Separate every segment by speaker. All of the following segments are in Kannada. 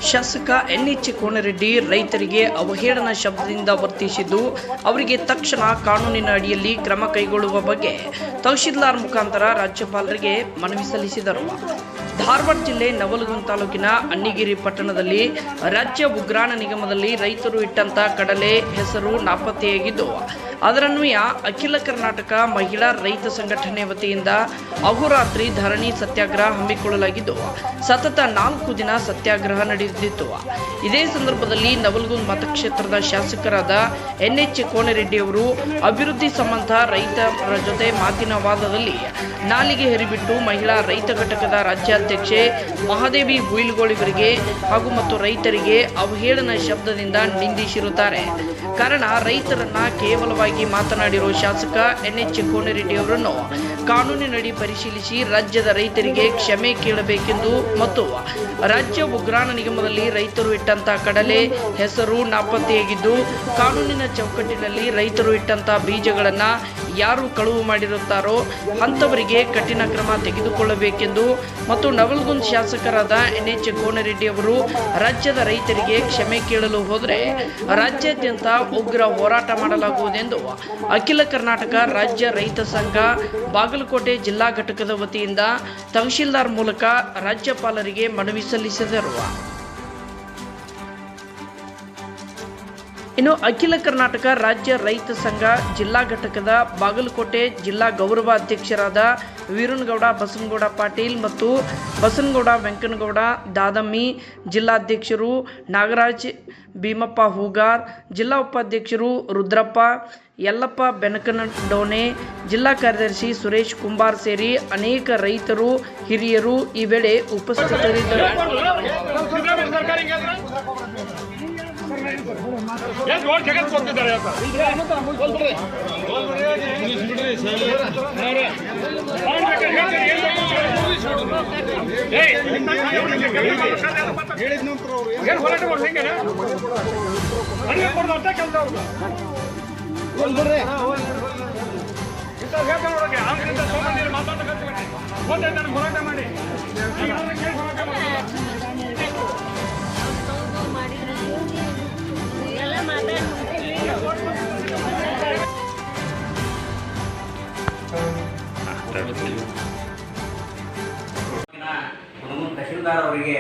Speaker 1: ಶಾಸಕ ಎನ್.ಎಚ್. ಕೋನರೆಡ್ಡಿ ರೈತರಿಗೆ ಅವಹೇಳನ ಶಬ್ದದಿಂದ ವರ್ತಿಸಿದ್ದು ಅವರಿಗೆ ತಕ್ಷಣ ಕಾನೂನಿನ ಅಡಿಯಲ್ಲಿ ಕ್ರಮ ಕೈಗೊಳ್ಳುವ ಬಗ್ಗೆ ತಹಶೀಲ್ದಾರ್ ಮುಖಾಂತರ ರಾಜ್ಯಪಾಲರಿಗೆ ಮನವಿ ಸಲ್ಲಿಸಿದರು. ಧಾರವಾಡ ಜಿಲ್ಲೆ ನವಲಗುಂದ ತಾಲೂಕಿನ ಅಣ್ಣಿಗೇರಿ ಪಟ್ಟಣದಲ್ಲಿ ರಾಜ್ಯ ಉಗ್ರಾಣ ನಿಗಮದಲ್ಲಿ ರೈತರು ಇಟ್ಟಂತ ಕಡಲೆ ಹೆಸರು ನಾಪತ್ತೆಯಾಗಿದ್ದು, ಅದರನ್ವಯ ಅಖಿಲ ಕರ್ನಾಟಕ ಮಹಿಳಾ ರೈತ ಸಂಘಟನೆ ವತಿಯಿಂದ ಅಹೋರಾತ್ರಿ ಧರಣಿ ಸತ್ಯಾಗ್ರಹ ಹಮ್ಮಿಕೊಳ್ಳಲಾಗಿದ್ದು, ಸತತ 4 ದಿನ ಸತ್ಯಾಗ್ರಹ ನಡೆದಿತ್ತು. ಇದೇ ಸಂದರ್ಭದಲ್ಲಿ ನವಲಗುಂದ ಮತಕ್ಷೇತ್ರದ ಶಾಸಕರಾದ ಎನ್.ಎಚ್. ಕೋನರೆಡ್ಡಿ ಅವರು ಅಭಿವೃದ್ಧಿ ಸಂಬಂಧ ರೈತರ ಜೊತೆ ಮಾತಿನ ವಾದದಲ್ಲಿ ನಾಲಿಗೆ ಹೆರಿಬಿಟ್ಟು ಮಹಿಳಾ ರೈತ ಘಟಕದ ರಾಜ್ಯಾಧ್ಯಕ್ಷೆ ಮಹಾದೇವಿ ಹುಯಿಲಗೋಳಿವರಿಗೆ ಹಾಗೂ ಮತ್ತು ರೈತರಿಗೆ ಅವಹೇಳನ ಶಬ್ದದಿಂದ ನಿಂದಿಸಿರುತ್ತಾರೆ. ಕಾರಣ ರೈತರನ್ನ ಕೇವಲವಾಗಿ ಮಾತನಾಡಿರುವ ಶಾಸಕ ಎನ್.ಎಚ್. ಕೋನರೆಡ್ಡಿ ಅವರನ್ನು ಕಾನೂನಿನಡಿ ಪರಿಶೀಲಿಸಿ ರಾಜ್ಯದ ರೈತರಿಗೆ ಕ್ಷಮೆ ಕೇಳಬೇಕೆಂದು ಮತ್ತು ರಾಜ್ಯ ಉಗ್ರಾಣ ನಿಗಮದಲ್ಲಿ ರೈತರು ಇಟ್ಟಂತ ಕಡಲೆ ಹೆಸರು ನಾಪತ್ತೆಯಾಗಿದ್ದು, ಕಾನೂನಿನ ಚೌಕಟ್ಟಿನಲ್ಲಿ ರೈತರು ಇಟ್ಟಂತ ಬೀಜಗಳನ್ನು ಯಾರು ಕಳುವು ಮಾಡಿರುತ್ತಾರೋ ಅಂಥವರಿಗೆ ಕಠಿಣ ಕ್ರಮ ತೆಗೆದುಕೊಳ್ಳಬೇಕೆಂದು ಮತ್ತು ನವಲಗುಂದ ಶಾಸಕರಾದ ಎನ್.ಎಚ್. ಕೋನರೆಡ್ಡಿ ಅವರು ರಾಜ್ಯದ ರೈತರಿಗೆ ಕ್ಷಮೆ ಕೇಳಲು ಹೋದರೆ ರಾಜ್ಯಾದ್ಯಂತ ಉಗ್ರ ಹೋರಾಟ ಮಾಡಲಾಗುವುದೆಂದು ಅಖಿಲ ಕರ್ನಾಟಕ ರಾಜ್ಯ ರೈತ ಸಂಘ ಬಾಗಲಕೋಟೆ ಜಿಲ್ಲಾ ಘಟಕದ ವತಿಯಿಂದ ತಹಶೀಲ್ದಾರ್ ಮೂಲಕ ರಾಜ್ಯಪಾಲರಿಗೆ ಮನವಿ ಸಲ್ಲಿಸಿದರು. ಇನ್ನು ಅಖಿಲ ಕರ್ನಾಟಕ ರಾಜ್ಯ ರೈತ ಸಂಘ ಜಿಲ್ಲಾ ಘಟಕದ ಬಾಗಲಕೋಟೆ ಜಿಲ್ಲಾ ಗೌರವ ಅಧ್ಯಕ್ಷರಾದ ವೀರನಗೌಡ ಬಸನಗೌಡ ಪಾಟೀಲ್ ಮತ್ತು ಬಸನಗೌಡ ವೆಂಕನಗೌಡ ದಾದಮ್ಮಿ, ಜಿಲ್ಲಾಧ್ಯಕ್ಷರು ನಾಗರಾಜ್ ಭೀಮಪ್ಪ ಹೂಗಾರ್, ಜಿಲ್ಲಾ ಉಪಾಧ್ಯಕ್ಷರು ರುದ್ರಪ್ಪ, ಯಲ್ಲಪ್ಪ ಬೆನಕನಡೋನೆ, ಜಿಲ್ಲಾ ಕಾರ್ಯದರ್ಶಿ ಸುರೇಶ್ ಕುಂಬಾರ್ ಸೇರಿ ಅನೇಕ ರೈತರು ಹಿರಿಯರು ಈ ವೇಳೆ ಉಪಸ್ಥಿತರಿದ್ದರು.
Speaker 2: ತಹಶೀಲ್ದಾರ್ ಅವರಿಗೆ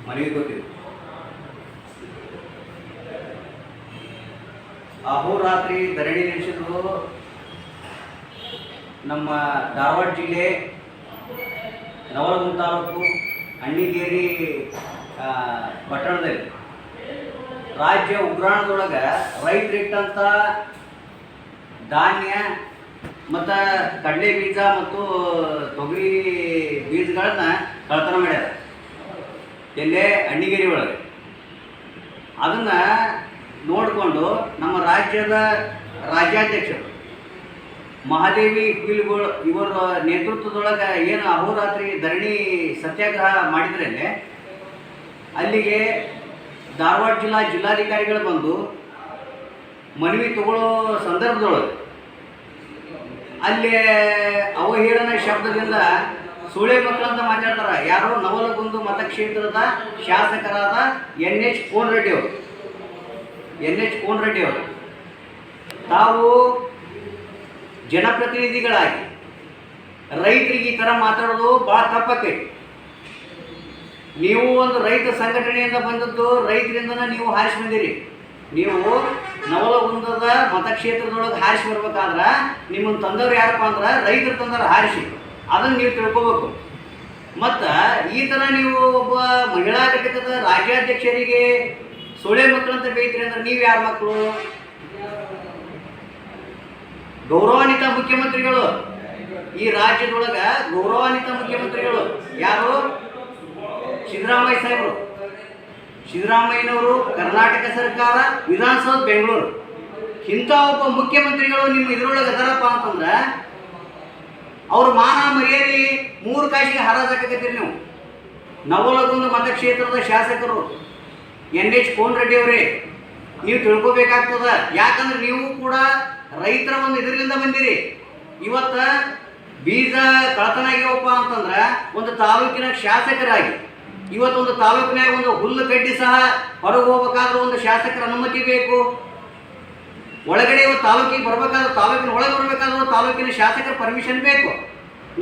Speaker 2: ಮನವಿ ಕೊಟ್ಟಿದ್ದು, ಅಹೋರಾತ್ರಿ ಧರಣಿ ನಡೆಸಿದ್ರು ನಮ್ಮ ಧಾರವಾಡ ಜಿಲ್ಲೆ ನವಲಗುಂದ ತಾಲೂಕು ಅಣ್ಣಿಗೇರಿ ಪಟ್ಟಣದಲ್ಲಿ ರಾಜ್ಯ ಉಗ್ರಾಣದೊಳಗೆ ರೈತರಿಟ್ಟಂಥ ಧಾನ್ಯ ಮತ್ತು ಕಡಲೆ ಬೀಜ ಮತ್ತು ತೊಗರಿ ಬೀಜಗಳನ್ನ ಕಳ್ತನ ಮಾಡ್ಯಾರ ಎಲ್ಲೇ ಅಣ್ಣಿಗೇರಿ ಒಳಗೆ. ಅದನ್ನು ನೋಡಿಕೊಂಡು ನಮ್ಮ ರಾಜ್ಯದ ರಾಜ್ಯಾಧ್ಯಕ್ಷರು ಮಹಾದೇವಿ ಹುಯಿಲಗೋಳ್ ಇವರ ನೇತೃತ್ವದೊಳಗೆ ಏನು ಅಹೋರಾತ್ರಿ ಧರಣಿ ಸತ್ಯಾಗ್ರಹ ಮಾಡಿದ್ರಲ್ಲೇ ಅಲ್ಲಿಗೆ ಧಾರವಾಡ ಜಿಲ್ಲಾಧಿಕಾರಿಗಳು ಬಂದು ಮನವಿ ತಗೊಳ್ಳೋ ಸಂದರ್ಭದೊಳಗೆ ಅಲ್ಲಿ ಅವಹೇಳನ ಶಬ್ದದಿಂದ ಸುಳೆ ಮಕ್ಕಳಂತ ಮಾತಾಡ್ತಾರೆ. ಯಾರು? ನವಲಗುಂದ ಮತಕ್ಷೇತ್ರದ ಶಾಸಕರಾದ ಎನ್.ಎಚ್. ಕೋನರೆಡ್ಡಿ ಅವರು ತಾವು ಜನಪ್ರತಿನಿಧಿಗಳಾಗಿ ರೈತರಿಗೆ ಈ ಥರ ಮಾತಾಡೋದು ಭಾಳ ತಪ್ಪಕ್ಕೈತಿ. ನೀವು ಒಂದು ರೈತ ಸಂಘಟನೆಯಿಂದ ಬಂದದ್ದು, ರೈತರಿಂದನೇ ನೀವು ಹಾರಿಸಿ ಬಂದಿರಿ. ನೀವು ನವಲಗುಂದದ ಮತಕ್ಷೇತ್ರದೊಳಗೆ ಹಾರಿಸಿ ಬರ್ಬೇಕಾದ್ರೆ ನಿಮ್ಮನ್ನು ತಂದವ್ರು ಯಾರಪ್ಪ ಅಂದ್ರೆ ರೈತರು ತಂದವ್ರು ಹಾರಿಸಿ, ಅದನ್ನು ನೀವು ತಿಳ್ಕೋಬೇಕು. ಮತ್ತು ಈ ಥರ ನೀವು ಒಬ್ಬ ಮಹಿಳಾ ಘಟಕದ ರಾಜ್ಯಾಧ್ಯಕ್ಷರಿಗೆ ಸೊಳ್ಳೆ ಮಕ್ಕಳಂತ ಬೈತೀರಿ ಅಂದ್ರೆ ನೀವು ಯಾರ ಮಕ್ಕಳು? ಗೌರವಾನ್ವಿತ ಮುಖ್ಯಮಂತ್ರಿಗಳು, ಈ ರಾಜ್ಯದೊಳಗೆ ಗೌರವಾನ್ವಿತ ಮುಖ್ಯಮಂತ್ರಿಗಳು ಯಾರು? ಸಿದ್ದರಾಮಯ್ಯ ಸಾಹೇಬರು. ಸಿದ್ದರಾಮಯ್ಯನವರು ಕರ್ನಾಟಕ ಸರ್ಕಾರ, ವಿಧಾನಸೌಧ ಬೆಂಗಳೂರು. ಇಂಥ ಒಬ್ಬ ಮುಖ್ಯಮಂತ್ರಿಗಳು ನಿಮ್ಮ ಇದರೊಳಗೆ ಅದರಪ್ಪ ಅಂತಂದ್ರೆ ಅವ್ರ ಮಾನ ಮರ್ಯಾದೆ 3 ಕಾಸಿಗೆ ಹರಾಜಾಕತ್ತೀರಿ ನೀವು. ನವಲಗುಂದ ಮತಕ್ಷೇತ್ರದ ಶಾಸಕರು ಎನ್.ಎಚ್. ಕೋನರೆಡ್ಡಿ ಅವರೇ, ನೀವು ತಿಳ್ಕೋಬೇಕಾಗ್ತದ. ಯಾಕಂದ್ರೆ ನೀವು ಕೂಡ ರೈತರ ಒಂದು ಇದರಿಂದ ಬಂದಿರಿ. ಇವತ್ತು ಬೀಜ ಕಳತನ ಆಗ್ಯವಪ್ಪ ಅಂತಂದ್ರೆ ಒಂದು ತಾಲೂಕಿನ ಶಾಸಕರಾಗಿ ಇವತ್ತೊಂದು ತಾಲೂಕಿನಾಗ ಒಂದು ಹುಲ್ಲು ಗಡ್ಡಿ ಸಹ ಹೊರಗೆ ಹೋಗ್ಬೇಕಾದ್ರೂ ಒಂದು ಶಾಸಕರ ಅನುಮತಿ ಬೇಕು. ಒಳಗಡೆ ತಾಲೂಕಿಗೆ ಬರ್ಬೇಕಾದ್ರೆ ತಾಲೂಕಿನ ಒಳಗೆ ಬರ್ಬೇಕಾದ್ರೂ ತಾಲೂಕಿನ ಶಾಸಕರ ಪರ್ಮಿಷನ್ ಬೇಕು.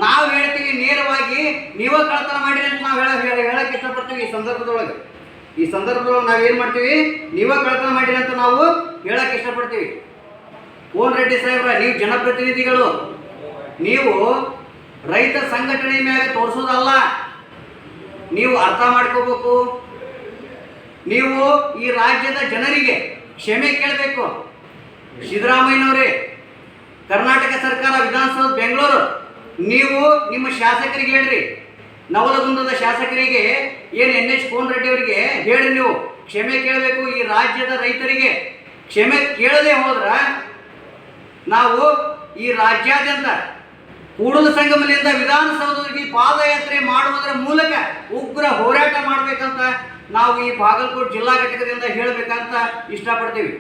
Speaker 2: ನಾವು ಹೇಳ್ತೀವಿ ನೇರವಾಗಿ ನೀವೇ ಕಳ್ತನ ಮಾಡಿರಿ ಅಂತ ನಾವು ಹೇಳಕ್ಕೆ ಇಷ್ಟಪಡ್ತೀವಿ. ಈ ಸಂದರ್ಭದೊಳಗೆ ನಾವೇನು ಮಾಡ್ತೀವಿ, ನೀವೇ ಕಳ್ತನ ಮಾಡಿರಿ ಅಂತ ನಾವು ಹೇಳಕ್ಕೆ ಇಷ್ಟಪಡ್ತೀವಿ. ಕೋನ್ ರೆಡ್ಡಿ ಸಾಹೇಬ್ರ, ನೀವು ಜನಪ್ರತಿನಿಧಿಗಳು, ನೀವು ರೈತ ಸಂಘಟನೆ ಮೇಲೆ ತೋರಿಸೋದಲ್ಲ, ನೀವು ಅರ್ಥ ಮಾಡ್ಕೋಬೇಕು. ನೀವು ಈ ರಾಜ್ಯದ ಜನರಿಗೆ ಕ್ಷಮೆ ಕೇಳಬೇಕು. ಸಿದ್ದರಾಮಯ್ಯನವರೇ, ಕರ್ನಾಟಕ ಸರ್ಕಾರ ವಿಧಾನಸೌಧ ಬೆಂಗಳೂರು, ನೀವು ನಿಮ್ಮ ಶಾಸಕರಿಗೆ ಹೇಳ್ರಿ, ನವಲಗುಂದದ ಶಾಸಕರಿಗೆ ಏನು NH ಕೋನ್ ರೆಡ್ಡಿ ಅವರಿಗೆ ಹೇಳಿ ನೀವು ಕ್ಷಮೆ ಕೇಳಬೇಕು. ಈ ರಾಜ್ಯದ ರೈತರಿಗೆ ಕ್ಷಮೆ ಕೇಳದೆ ಹೋದ್ರ ನಾವು ಈ ರಾಜ್ಯಾದ್ಯಂತ ಕೂಡಲ ಸಂಗಮದಿಂದ ವಿಧಾನಸೌಧಕ್ಕೆ ಪಾದಯಾತ್ರೆ ಮಾಡುವುದರ ಮೂಲಕ ಉಗ್ರ ಹೋರಾಟ ಮಾಡಬೇಕಂತ ನಾವು ಈ ಬಾಗಲಕೋಟೆ ಜಿಲ್ಲಾ ಘಟಕದಿಂದ ಹೇಳಬೇಕಂತ ಇಷ್ಟಪಡ್ತೀವಿ.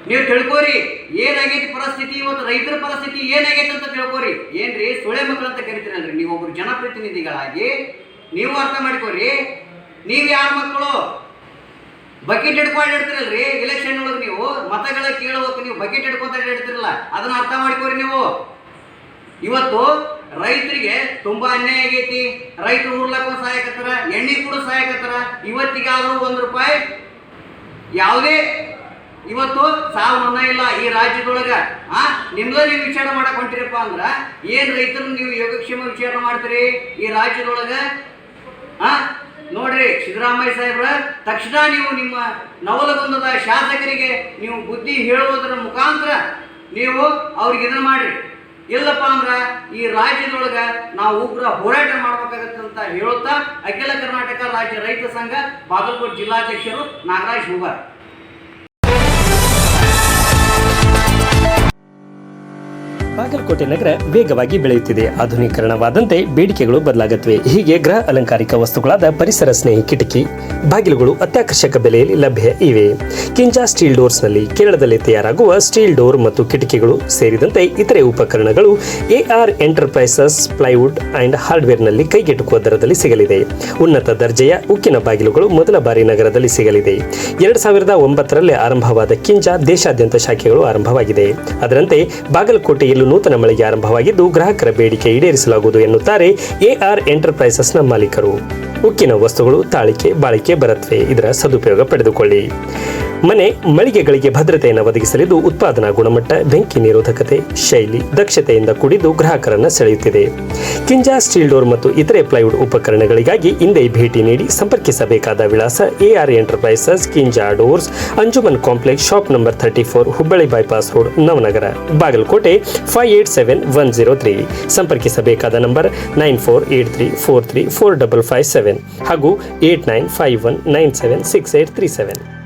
Speaker 2: ನೀವು ತಿಳ್ಕೋರಿ ಏನಾಗೈತಿ ಪರಿಸ್ಥಿತಿ, ಇವತ್ತು ರೈತರ ಪರಿಸ್ಥಿತಿ ಏನಾಗೈತೆ ಅಂತ ತಿಳ್ಕೋರಿ. ಏನ್ರಿ ಸೊಳೆ ಮಕ್ಕಳು ಅಂತ ಕರಿತೀರಲ್ರಿ, ನೀವು ಒಬ್ರು ಜನಪ್ರತಿನಿಧಿಗಳಾಗಿ ನೀವು ಅರ್ಥ ಮಾಡ್ಕೋರಿ. ನೀವು ಯಾರ ಮಕ್ಕಳು ಬಕೆಟ್ ಹಿಡ್ಕೊಂಡು ಇಡ್ತಿರಲ್ರಿ, ಎಲೆಕ್ಷನ್ ಒಳಗೆ ನೀವು ಮತಗಳ ಕೇಳೋಕೆ ನೀವು ಬಕೆಟ್ ಹಿಡ್ಕೊಂತ ಇಡ್ತಿರಲ್ಲ, ಅದನ್ನ ಅರ್ಥ ಮಾಡ್ಕೋರಿ. ನೀವು ಇವತ್ತು ರೈತರಿಗೆ ತುಂಬಾ ಅನ್ಯಾಯ ಆಗೈತಿ. ರೈತರು ಉರ್ಲಕ್ಕೂ ಸಹಾಯಕತ್ತಾರ, ಎಣ್ಣೆ ಕೂಡ ಸಹಾಯಕತ್ತಾರ. ಇವತ್ತಿಗಾದ್ರೂ ₹1 ಯಾವುದೇ ಇವತ್ತು ಸಾಲ ಮನ್ನಾ ಇಲ್ಲ ಈ ರಾಜ್ಯದೊಳಗ. ನಿಮ್ದ ನೀವು ವಿಚಾರ ಮಾಡಕ್ ಹೊಂಟಿರಪ್ಪ ಅಂದ್ರ ಏನ್ ರೈತರು ನೀವು ಯೋಗಕ್ಷೇಮ ವಿಚಾರ ಮಾಡ್ತೀರಿ ಈ ರಾಜ್ಯದೊಳಗ? ನೋಡ್ರಿ ಸಿದ್ದರಾಮಯ್ಯ ಸಾಹೇಬ್ರ, ತಕ್ಷಣ ನೀವು ನಿಮ್ಮ ನವಲಗುಂದದ ಶಾಸಕರಿಗೆ ನೀವು ಬುದ್ಧಿ ಹೇಳುವುದರ ಮುಖಾಂತರ ನೀವು ಅವ್ರಿಗೆ ಇದನ್ನ ಮಾಡ್ರಿ. ಇಲ್ಲಪ್ಪ ಅಂದ್ರ ಈ ರಾಜ್ಯದೊಳಗ ನಾವು ಉಗ್ರ ಹೋರಾಟ ಮಾಡ್ಬೇಕಾಗತ್ತೆ ಅಂತ ಹೇಳುತ್ತಾ ಅಖಿಲ ಕರ್ನಾಟಕ ರಾಜ್ಯ ರೈತ ಸಂಘ ಬಾಗಲಕೋಟೆ ಜಿಲ್ಲಾಧ್ಯಕ್ಷರು ನಾಗರಾಜ್ ಹೂಗಾರ್.
Speaker 3: ಬಾಗಲಕೋಟೆ ನಗರ ವೇಗವಾಗಿ ಬೆಳೆಯುತ್ತಿದೆ. ಆಧುನೀಕರಣವಾದಂತೆ ಬೇಡಿಕೆಗಳು ಬದಲಾಗುತ್ತವೆ. ಹೀಗೆ ಗೃಹ ಅಲಂಕಾರಿಕ ವಸ್ತುಗಳಾದ ಪರಿಸರ ಸ್ನೇಹಿ ಕಿಟಕಿ ಬಾಗಿಲುಗಳು ಅತ್ಯಾಕರ್ಷಕ ಬೆಲೆಯಲ್ಲಿ ಲಭ್ಯ ಇವೆ. ಕಿಂಜಾ ಸ್ಟೀಲ್ ಡೋರ್ಸ್ನಲ್ಲಿ ಕೇರಳದಲ್ಲಿ ತಯಾರಾಗುವ ಸ್ಟೀಲ್ ಡೋರ್ ಮತ್ತು ಕಿಟಕಿಗಳು ಸೇರಿದಂತೆ ಇತರೆ ಉಪಕರಣಗಳು AR ಎಂಟರ್ಪ್ರೈಸಸ್ ಪ್ಲೈವುಡ್ ಅಂಡ್ ಹಾರ್ಡ್ವೇರ್ನಲ್ಲಿ ಕೈಗೆಟುಕುವ ದರದಲ್ಲಿ ಸಿಗಲಿದೆ. ಉನ್ನತ ದರ್ಜೆಯ ಉಕ್ಕಿನ ಬಾಗಿಲುಗಳು ಮೊದಲ ಬಾರಿ ನಗರದಲ್ಲಿ ಸಿಗಲಿದೆ. 2009ರಲ್ಲಿ ಆರಂಭವಾದ ಕಿಂಜಾ ದೇಶಾದ್ಯಂತ ಶಾಖೆಗಳು ಆರಂಭವಾಗಿದೆ. ಅದರಂತೆ ಬಾಗಲಕೋಟೆಯಲ್ಲೂ ನೂತನ ಮಳಿಗೆ ಆರಂಭವಾಗಿದ್ದು ಗ್ರಾಹಕರ ಬೇಡಿಕೆ ಈಡೇರಿಸಲಾಗುವುದು ಎನ್ನುತ್ತಾರೆ AR ಎಂಟರ್ಪ್ರೈಸಸ್ನ ಮಾಲೀಕರು. ಉಕ್ಕಿನ ವಸ್ತುಗಳು ತಾಳಿಕೆ ಬಾಳಿಕೆ ಬರುತ್ತವೆ, ಇದರ ಸದುಪಯೋಗ ಪಡೆದುಕೊಳ್ಳಿ. ಮನೆ ಮಳಿಗೆಗಳಿಗೆ ಭದ್ರತೆಯನ್ನು ಒದಗಿಸಲಿದ್ದು ಉತ್ಪಾದನಾ ಗುಣಮಟ್ಟ, ಬೆಂಕಿ ನಿರೋಧಕತೆ, ಶೈಲಿ, ದಕ್ಷತೆಯಿಂದ ಕೂಡಿದ್ದು ಗ್ರಾಹಕರನ್ನು ಸೆಳೆಯುತ್ತಿದೆ. ಕಿಂಜಾ ಸ್ಟೀಲ್ ಡೋರ್ ಮತ್ತು ಇತರೆ ಪ್ಲೈವುಡ್ ಉಪಕರಣಗಳಿಗಾಗಿ ಹಿಂದೆ ಭೇಟಿ ನೀಡಿ ಸಂಪರ್ಕಿಸಬೇಕಾದ ವಿಳಾಸ AR enterprises, Kinja doors, Anjuman complex, shop number 34, Hubballi bypass road, Navanagar, Bagalkot 587103. ಸಂಪರ್ಕಿಸಬೇಕಾದ ನಂಬರ್ 9483434557 ಹಾಗೂ 8951976837.